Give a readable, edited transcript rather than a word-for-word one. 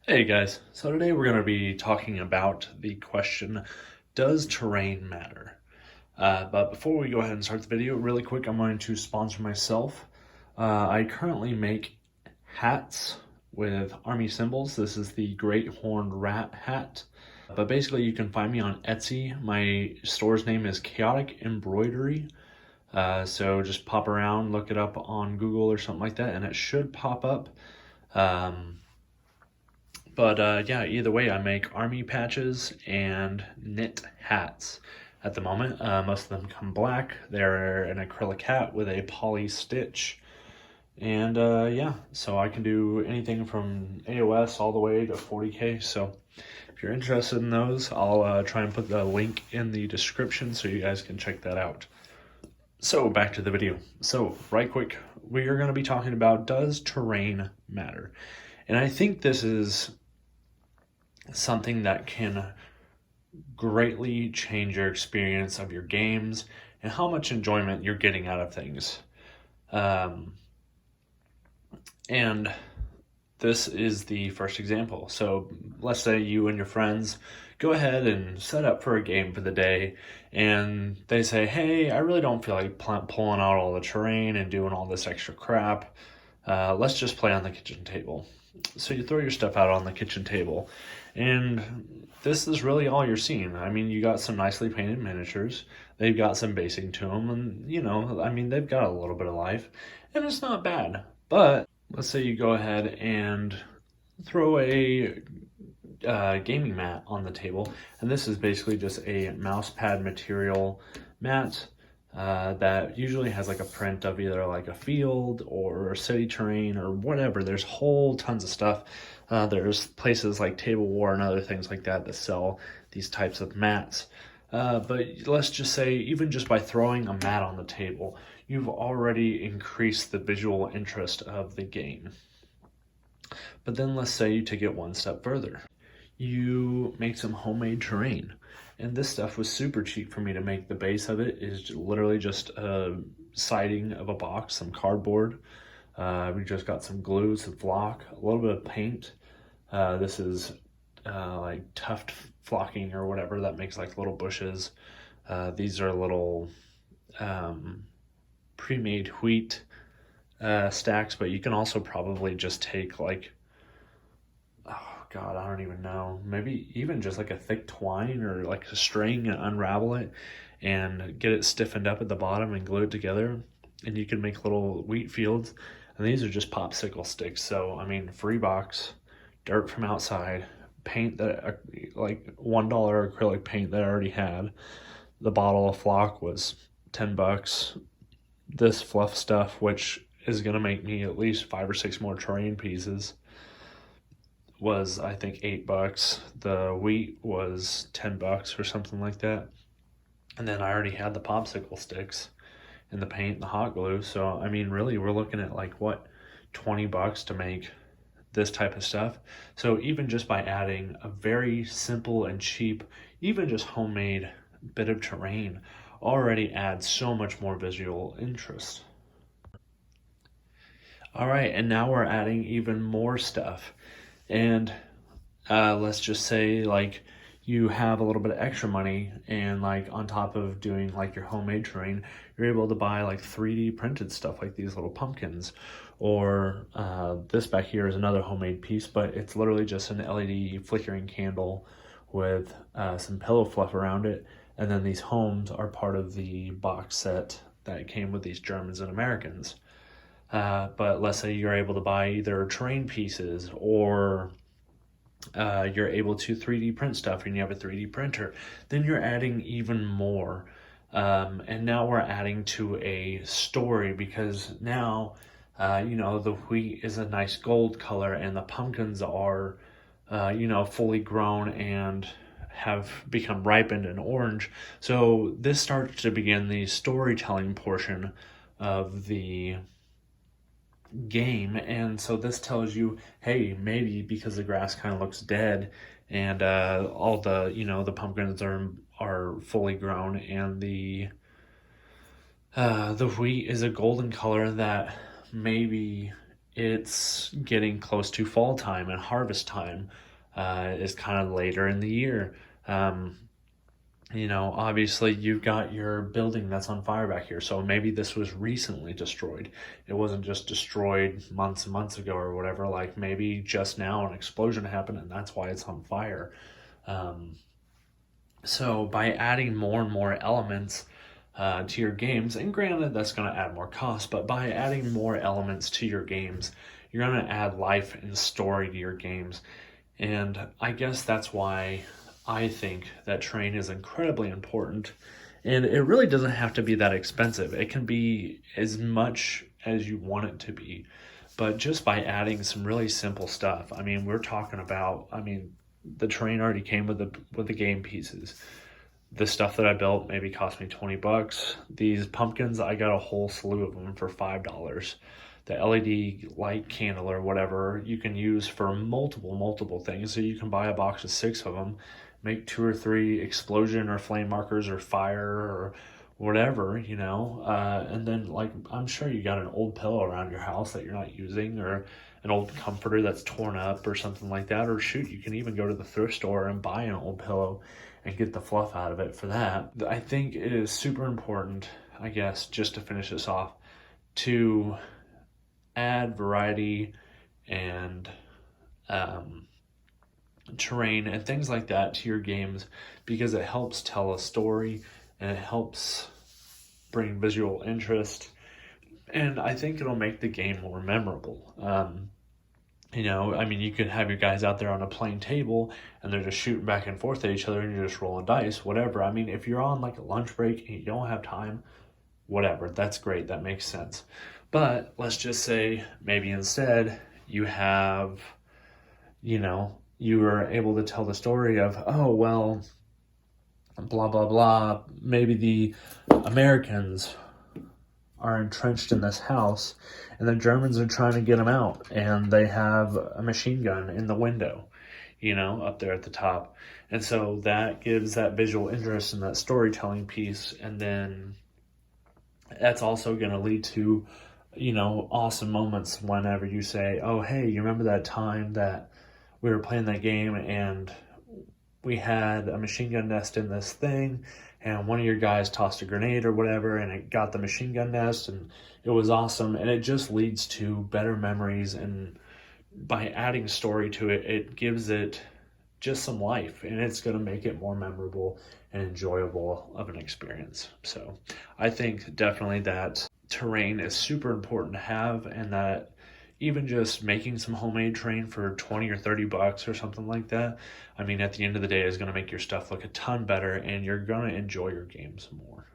Hey guys, so today we're going to be talking about the question, does terrain matter? But before we go ahead and start the video, really quick, I'm going to sponsor myself. I currently make hats with army symbols. This is the Great Horned Rat hat. But basically you can find me on Etsy. My store's name is Chaotic Embroidery. So just pop around, look it up on Google or something like that, and it should pop up. But yeah, either way, I make army patches and knit hats at the moment. Most of them come black. They're an acrylic hat with a poly stitch. And yeah, so I can do anything from AOS all the way to 40K. So if you're interested in those, I'll try and put the link in the description so you guys can check that out. So back to the video. So right quick, we are going to be talking about, does terrain matter? And I think this is something that can greatly change your experience of your games and how much enjoyment you're getting out of things. And this is the first example. So let's say you and your friends go ahead and set up for a game for the day, and they say, hey, I really don't feel like pulling out all the terrain and doing all this extra crap. Let's just play on the kitchen table. So you throw your stuff out on the kitchen table, and this is really all you're seeing. I mean, you got some nicely painted miniatures. They've got some basing to them, and I mean, they've got a little bit of life, and it's not bad. But let's say you go ahead and throw a gaming mat on the table, and this is basically just a mouse pad material mat. That usually has like a print of either like a field or city terrain or whatever. There's whole tons of stuff. There's places like Table War and other things like that that sell these types of mats. But let's just say, even just by throwing a mat on the table, you've already increased the visual interest of the game. But then let's say you take it one step further. You make some homemade terrain. And this stuff was super cheap for me to make. The base of it is literally just a siding of a box, some cardboard. We just got some glue, some flock, a little bit of paint. This is like tuft flocking or whatever that makes like little bushes. These are little pre-made wheat stacks, but you can also probably just take like, God, I don't even know. Maybe even just like a thick twine or like a string and unravel it and get it stiffened up at the bottom and glue it together. And you can make little wheat fields. And these are just popsicle sticks. So, I mean, free box, dirt from outside, paint that, like $1 acrylic paint that I already had. The bottle of flock was 10 bucks. This fluff stuff, which is going to make me at least 5 or 6 more terrain pieces, was I think $8. The wheat was 10 bucks or something like that. And then I already had the popsicle sticks and the paint and the hot glue. So I mean, really, we're looking at like what, 20 bucks to make this type of stuff. So even just by adding a very simple and cheap, even just homemade bit of terrain, already adds so much more visual interest. All right, and now we're adding even more stuff. And let's just say like you have a little bit of extra money, and like on top of doing like your homemade terrain, you're able to buy like 3D printed stuff like these little pumpkins, or this back here is another homemade piece, but it's literally just an LED flickering candle with some pillow fluff around it. And then these homes are part of the box set that came with these Germans and Americans. But let's say you're able to buy either terrain pieces, or you're able to 3D print stuff and you have a 3D printer, then you're adding even more. And now we're adding to a story, because now, the wheat is a nice gold color and the pumpkins are, fully grown and have become ripened and orange. So this starts to begin the storytelling portion of the game. And so this tells you, hey, maybe because the grass kind of looks dead and all the the pumpkins are fully grown, and the wheat is a golden color, that maybe it's getting close to fall time, and harvest time is kind of later in the year. Obviously you've got your building that's on fire back here. So maybe this was recently destroyed. It wasn't just destroyed months and months ago or whatever. Like maybe just now an explosion happened and that's why it's on fire. So by adding more and more elements to your games, and granted that's going to add more cost, but by adding more elements to your games, you're going to add life and story to your games. And I guess that's why I think that terrain is incredibly important. And it really doesn't have to be that expensive. It can be as much as you want it to be. But just by adding some really simple stuff, I mean, we're talking about, the terrain already came with the game pieces. The stuff that I built maybe cost me $20. These pumpkins, I got a whole slew of them for $5. The LED light candle or whatever you can use for multiple things. So you can buy a box of 6 of them, make 2 or 3 explosion or flame markers or fire or whatever, and then like I'm sure you got an old pillow around your house that you're not using, or an old comforter that's torn up or something like that, or shoot, you can even go to the thrift store and buy an old pillow and get the fluff out of it for that. I think it is super important, I guess, just to finish this off, to add variety and terrain and things like that to your games, because it helps tell a story and it helps bring visual interest, and I think it'll make the game more memorable. You could have your guys out there on a plain table and they're just shooting back and forth at each other and you're just rolling dice, whatever. If you're on like a lunch break and you don't have time, whatever, that's great, that makes sense. But let's just say maybe instead you have, you were able to tell the story of, oh, well, blah, blah, blah. Maybe the Americans are entrenched in this house and the Germans are trying to get them out, and they have a machine gun in the window, up there at the top. And so that gives that visual interest in that storytelling piece. And then that's also going to lead to, awesome moments whenever you say, oh, hey, you remember that time that we were playing that game and we had a machine gun nest in this thing, and one of your guys tossed a grenade or whatever and it got the machine gun nest, and it was awesome. And it just leads to better memories, and by adding story to it, it gives it just some life, and it's going to make it more memorable and enjoyable of an experience. So I think definitely that terrain is super important to have, and that even just making some homemade terrain for 20 or 30 bucks or something like that, at the end of the day, is going to make your stuff look a ton better, and you're going to enjoy your games more.